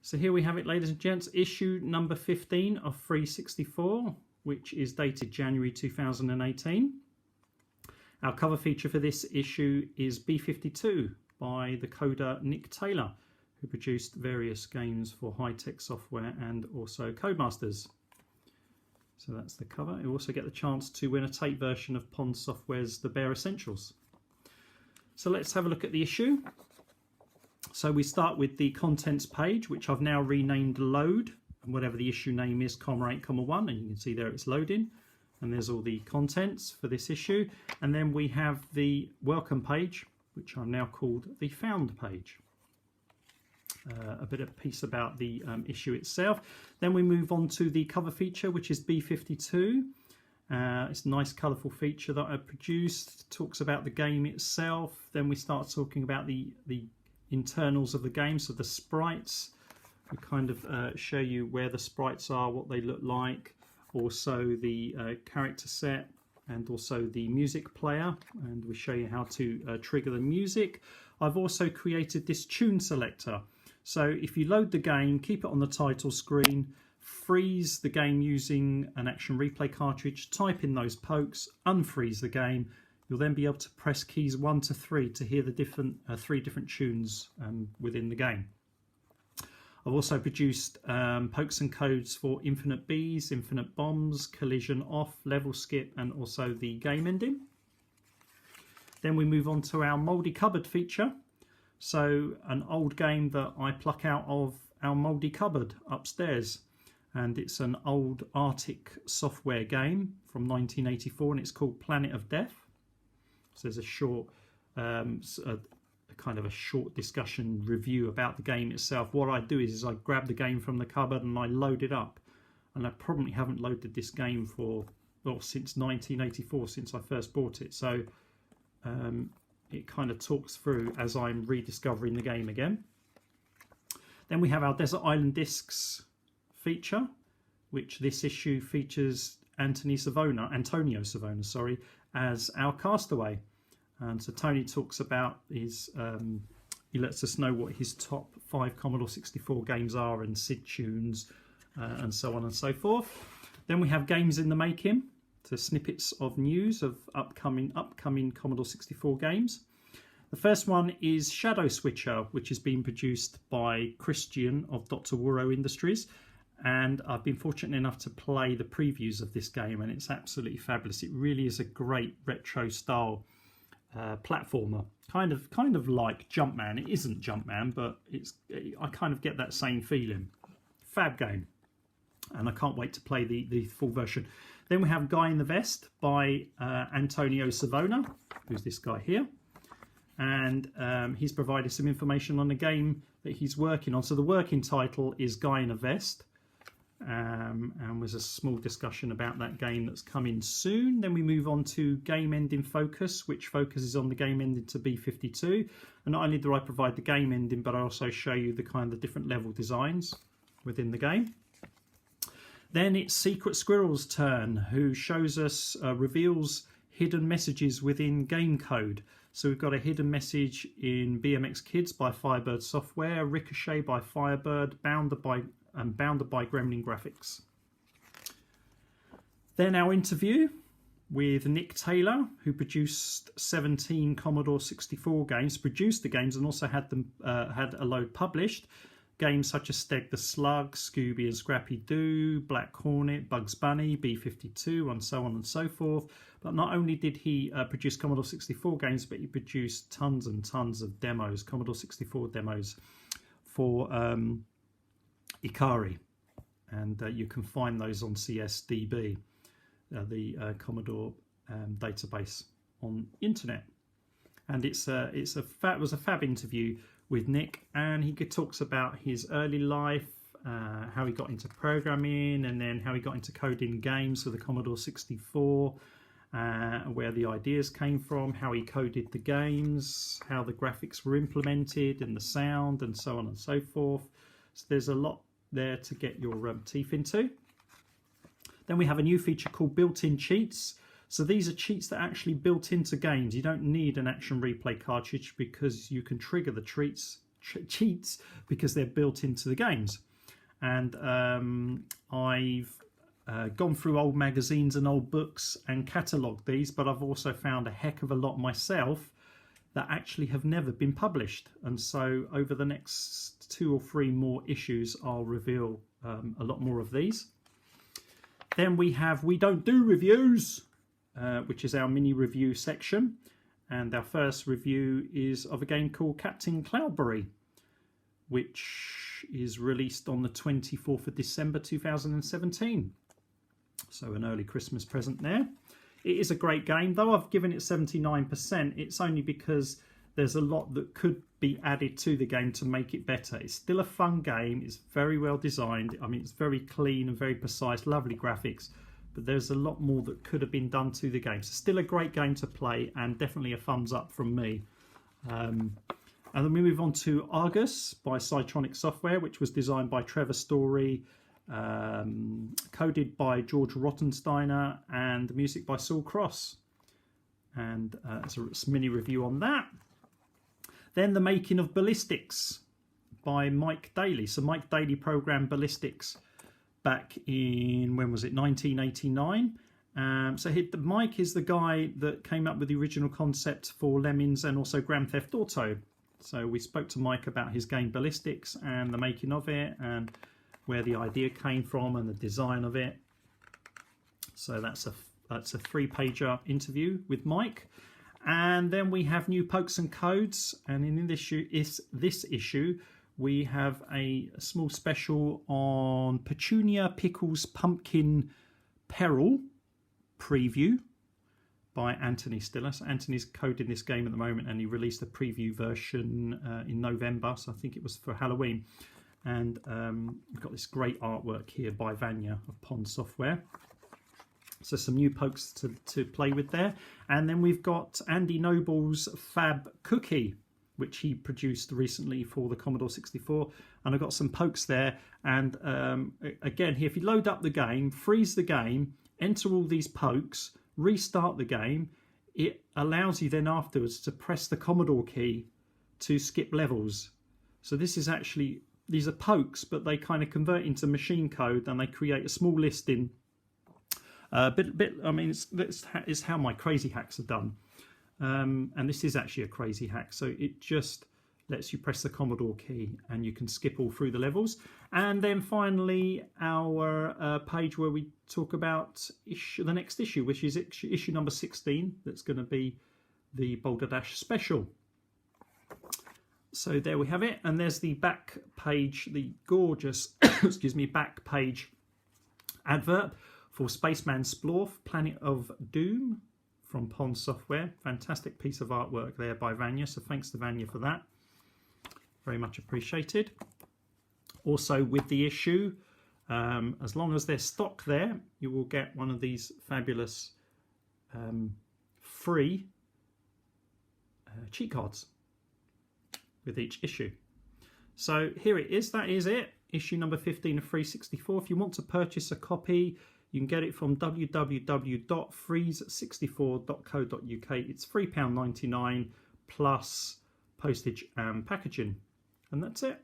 So here we have it, ladies and gents, issue number 15 of FREEZE64, which is dated January 2018. Our cover feature for this issue is B-52 by the coder Nick Taylor, who produced various games for High-Tech Software and also Codemasters. So that's the cover. You also get the chance to win a tape version of Pond Software's The Bare Essentials. So let's have a look at the issue. So we start with the contents page, which I've now renamed Load, and whatever the issue name is, comma 8, comma 1, and you can see there it's loading. And there's all the contents for this issue. And then we have the welcome page, which I've now called the Found page. A bit of piece about the issue itself. Then we move on to the cover feature, which is B-52. It's a nice colourful feature that I produced. Talks about the game itself. Then we start talking about the internals of the game, so the sprites. We kind of show you where the sprites are, what they look like, also the character set, and also the music player, and we show you how to trigger the music. I've also created this tune selector, so if you load the game, keep it on the title screen, freeze the game using an action replay cartridge, type in those pokes, unfreeze the game. You'll then be able to press keys 1 to 3 to hear the different 3 different tunes within the game. I've also produced pokes and codes for Infinite Bees, Infinite Bombs, Collision Off, Level Skip, and also the game ending. Then we move on to our Mouldy Cupboard feature. So an old game that I pluck out of our mouldy cupboard upstairs. And it's an old Arctic software game from 1984, and it's called Planet of Death. So there's a short, kind of a short discussion review about the game itself. What I do is I grab the game from the cupboard and I load it up. And I probably haven't loaded this game since 1984, since I first bought it. So it kind of talks through as I'm rediscovering the game again. Then we have our Desert Island Discs feature, which this issue features Antonio Savona, sorry, as our castaway. And so Tony talks about his, he lets us know what his top 5 Commodore 64 games are, and SID tunes, and so on and so forth. Then we have games in the making, so snippets of news of upcoming Commodore 64 games. The first one is Shadow Switcher, which is being produced by Christian of Dr. Wuro Industries. And I've been fortunate enough to play the previews of this game, and it's absolutely fabulous. It really is a great retro style platformer, kind of like Jumpman. It isn't Jumpman, but I kind of get that same feeling. Fab game, and I can't wait to play the full version. Then we have Guy in the Vest by Antonio Savona, who's this guy here, and he's provided some information on the game that he's working on. So the working title is Guy in a Vest. And there's a small discussion about that game that's coming soon. Then we move on to Game Ending Focus, which focuses on the game ending to B-52. And not only do I provide the game ending, but I also show you the kind of different level designs within the game. Then it's Secret Squirrel's turn, who shows us, reveals hidden messages within game code. So we've got a hidden message in BMX Kids by Firebird Software, Ricochet by Firebird, Bounded by Gremlin Graphics. Then our interview with Nick Taylor, who produced 17 Commodore 64 games, produced the games and also had a load published. Games such as Steg the Slug, Scooby and Scrappy Doo, Black Hornet, Bugs Bunny, B-52, and so on and so forth. But not only did he produce Commodore 64 games, but he produced tons and tons of demos, Commodore 64 demos for Ikari, and you can find those on CSDB, the Commodore database on internet. And it was a fab interview with Nick, and he talks about his early life, how he got into programming, and then how he got into coding games for the Commodore 64, where the ideas came from, how he coded the games, how the graphics were implemented, and the sound, and so on and so forth. So there's a lot there to get your teeth into. Then we have a new feature called built-in cheats. So these are cheats that are actually built into games. You don't need an action replay cartridge because you can trigger the cheats cheats because they're built into the games. And I've gone through old magazines and old books and catalogued these, but I've also found a heck of a lot myself that actually have never been published. And so over the next 2 or 3 more issues, I'll reveal a lot more of these. Then we have We Don't Do Reviews, which is our mini review section. And our first review is of a game called Captain Cloudberry, which is released on the 24th of December 2017. So an early Christmas present there. It is a great game, though I've given it 79%. It's only because there's a lot that could be added to the game to make it better. It's still a fun game. It's very well designed. I mean, it's very clean and very precise, lovely graphics. But there's a lot more that could have been done to the game. So still a great game to play, and definitely a thumbs up from me. And then we move on to Argus by Cytronic Software, which was designed by Trevor Story, coded by George Rottensteiner, and music by Saul Cross. And it's a mini review on that. Then The Making of Ballistics by Mike Daly. So Mike Daly programmed Ballistics back in, when was it, 1989. Mike is the guy that came up with the original concept for Lemmings and also Grand Theft Auto. So we spoke to Mike about his game Ballistics and the making of it, and where the idea came from and the design of it. So that's a 3-pager interview with Mike. And then we have new pokes and codes, and in this issue we have a small special on Petunia Pickles Pumpkin Peril preview by Anthony Stiller. So Anthony's coding this game at the moment, and he released a preview version in November, so I think it was for Halloween. And we've got this great artwork here by Vanya of Pond Software. So some new pokes to play with there. And then we've got Andy Noble's Fab Cookie, which he produced recently for the Commodore 64. And I've got some pokes there. And again, here, if you load up the game, freeze the game, enter all these pokes, restart the game, it allows you then afterwards to press the Commodore key to skip levels. So this is actually, these are pokes, but they kind of convert into machine code, and they create a small listing. I mean, it's how my crazy hacks are done. And this is actually a crazy hack. So it just lets you press the Commodore key and you can skip all through the levels. And then finally, our page where we talk about the next issue, which is issue number 16. That's going to be the Boulder Dash special. So there we have it. And there's the back page, the gorgeous, excuse me, back page advert for Spaceman Splorf, Planet of Doom from Pond Software. Fantastic piece of artwork there by Vanya, so thanks to Vanya for that. Very much appreciated. Also with the issue, as long as there's stock there, you will get one of these fabulous free cheat cards with each issue. So here it is, that is it. Issue number 15 of FREEZE64. If you want to purchase a copy, you can get it from www.freeze64.co.uk. It's £3.99 plus postage and packaging. And that's it.